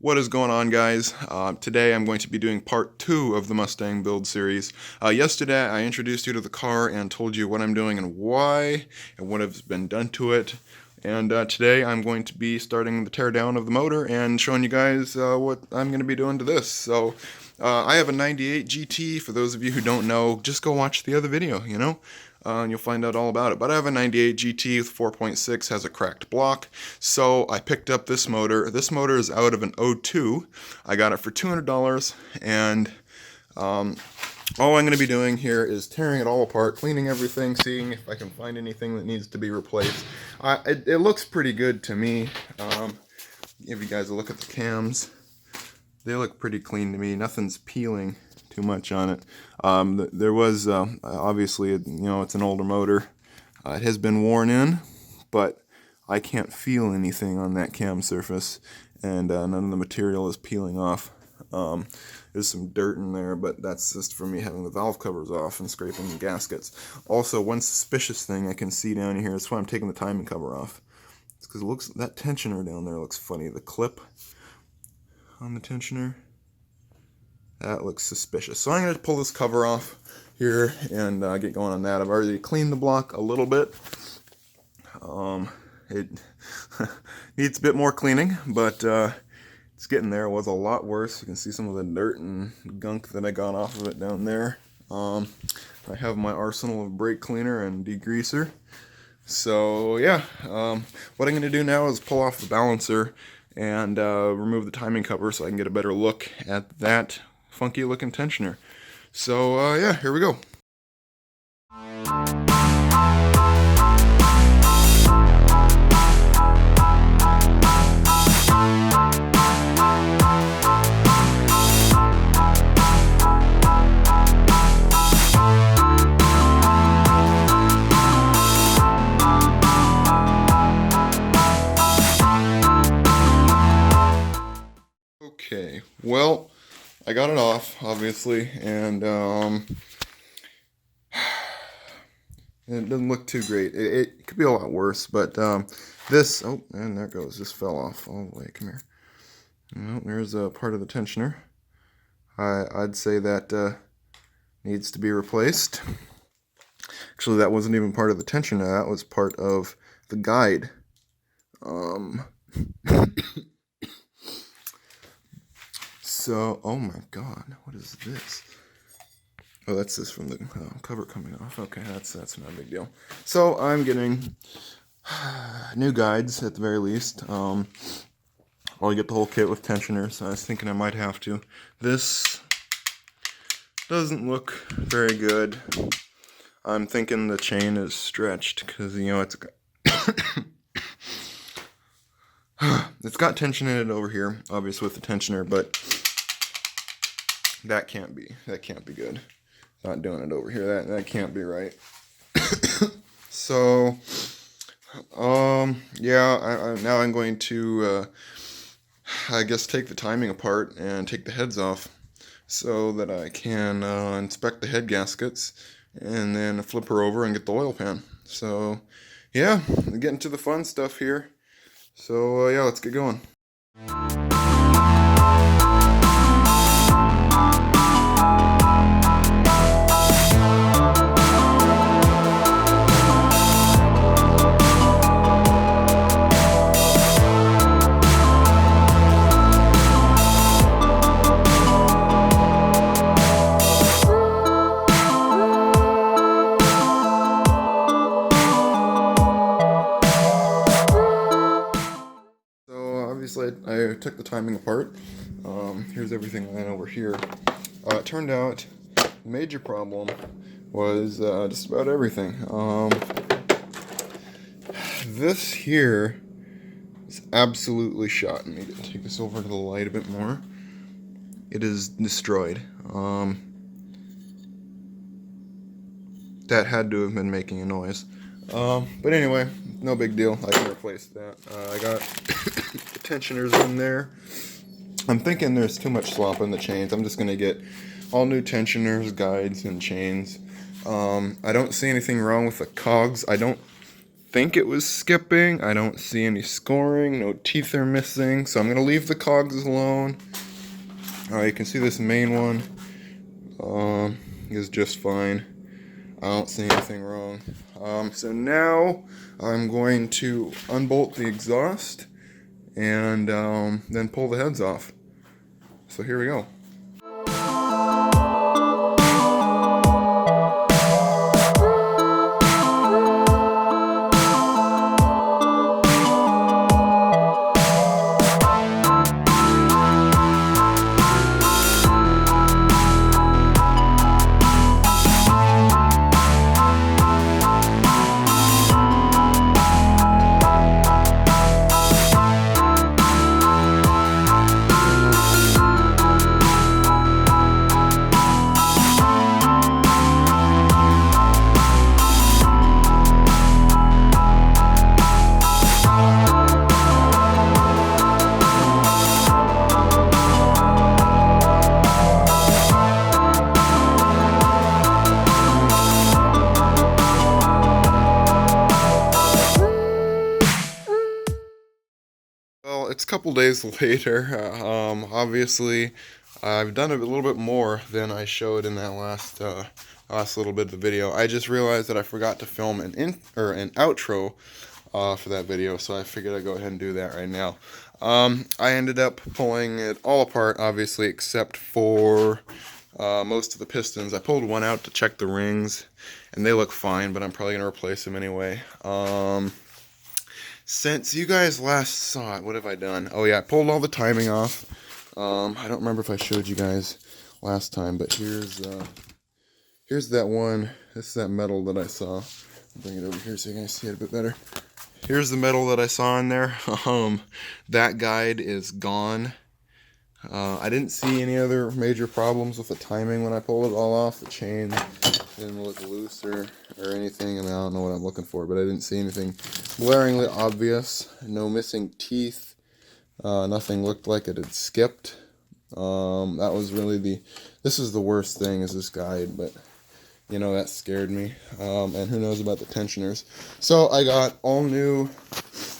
What is going on, guys? Today I'm going to be doing part 2 of the Mustang build series. Yesterday I introduced you to the car and told you what I'm doing and why and what has been done to it. And today I'm going to be starting the tear down of the motor and showing you guys what I'm going to be doing to this. So I have a 98 GT. For those of you who don't know, just go watch the other video, and you'll find out all about it. But I have a 98 GT with 4.6, has a cracked block, so I picked up this motor. This motor is out of an O2. I got it for $200, and all I'm going to be doing here is tearing it all apart, cleaning everything, seeing if I can find anything that needs to be replaced. It looks pretty good to me. Give you guys a look at the cams. They look pretty clean to me. Nothing's peeling too much on it. There was obviously, it's an older motor. It has been worn in, but I can't feel anything on that cam surface, and none of the material is peeling off. There's some dirt in there, but that's just from me having the valve covers off and scraping the gaskets. Also, one suspicious thing I can see down here, that's why I'm taking the timing cover off. It's because it looks, that tensioner down there looks funny. The clip on the tensioner, that looks suspicious. So I'm going to pull this cover off here and get going on that. I've already cleaned the block a little bit. It needs a bit more cleaning, but it's getting there. It was a lot worse. You can see some of the dirt and gunk that I got off of it down there. I have my arsenal of brake cleaner and degreaser. So yeah, what I'm going to do now is pull off the balancer and remove the timing cover so I can get a better look at that funky looking tensioner. So yeah, here we go. Okay, well, I got it off, obviously, and it doesn't look too great. It could be a lot worse, but this, oh, and there it goes, this fell off all the way. Come here. Well, there's a part of the tensioner. I'd say that needs to be replaced. Actually, that wasn't even part of the tensioner. That was part of the guide. So, oh my god, what is this? Oh, that's this from the cover coming off. Okay, that's not a big deal. So, I'm getting new guides at the very least. I'll get the whole kit with tensioners. I was thinking I might have to. This doesn't look very good. I'm thinking the chain is stretched because, it's it's got tension in it over here, obviously with the tensioner, but that can't be good. Not doing it over here. That can't be right. So, yeah. Now I'm going to, I guess, take the timing apart and take the heads off, so that I can inspect the head gaskets and then flip her over and get the oil pan. So, yeah, getting to the fun stuff here. So, yeah, let's get going. I took the timing apart. Here's everything laying over here. It turned out the major problem was just about everything. This here is absolutely shot. Let me take this over to the light a bit more. It is destroyed. That had to have been making a noise. But anyway, no big deal. I can replace that. I got the tensioners in there. I'm thinking there's too much slop in the chains. I'm just going to get all new tensioners, guides, and chains. I don't see anything wrong with the cogs. I don't think it was skipping. I don't see any scoring, no teeth are missing, so I'm going to leave the cogs alone. You can see this main one is just fine. I don't see anything wrong. So now I'm going to unbolt the exhaust and then pull the heads off. So here we go. Well, it's a couple days later. Obviously, I've done a little bit more than I showed in that last little bit of the video. I just realized that I forgot to film an outro for that video, so I figured I'd go ahead and do that right now. I ended up pulling it all apart, obviously, except for most of the pistons. I pulled one out to check the rings, and they look fine, but I'm probably going to replace them anyway. Since you guys last saw it, what have I done? Oh yeah, I pulled all the timing off. I don't remember if I showed you guys last time, but here's that one. This is that metal that I saw. I'll bring it over here so you guys see it a bit better. Here's the metal that I saw in there. That guide is gone. I didn't see any other major problems with the timing when I pulled it all off. The chain didn't look loose or anything. I mean, I don't know what I'm looking for, but I didn't see anything glaringly obvious. No missing teeth. Nothing looked like it had skipped. That was really this is the worst thing, is this guide, but you know, that scared me. And who knows about the tensioners. So I got all new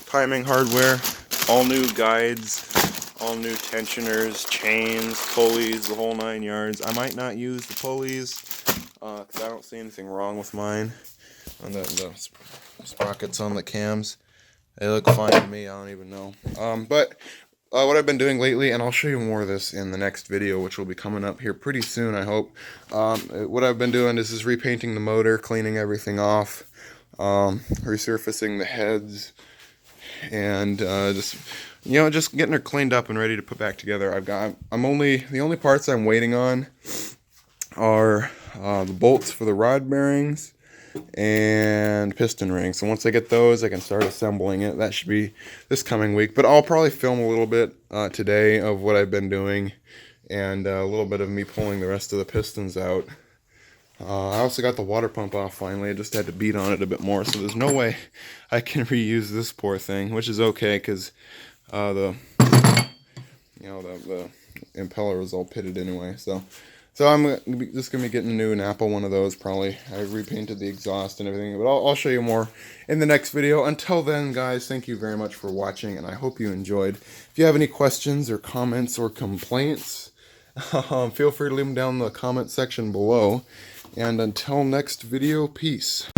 timing hardware, all new guides, all new tensioners, chains, pulleys, the whole 9 yards. I might not use the pulleys because I don't see anything wrong with mine. On the sprockets on the cams, they look fine to me. I don't even know. But what I've been doing lately, and I'll show you more of this in the next video, which will be coming up here pretty soon, I hope. What I've been doing is repainting the motor, cleaning everything off, resurfacing the heads, and just getting her cleaned up and ready to put back together. The only parts I'm waiting on are the bolts for the rod bearings and piston rings. So once I get those, I can start assembling it. That should be this coming week, but I'll probably film a little bit today of what I've been doing, and a little bit of me pulling the rest of the pistons out. I also got the water pump off finally. I just had to beat on it a bit more, so there's no way I can reuse this poor thing, which is okay because the impeller was all pitted anyway. So I'm just going to be getting a new Apple one of those probably. I repainted the exhaust and everything, but I'll show you more in the next video. Until then, guys, thank you very much for watching, and I hope you enjoyed. If you have any questions or comments or complaints, feel free to leave them down in the comment section below. And until next video, peace.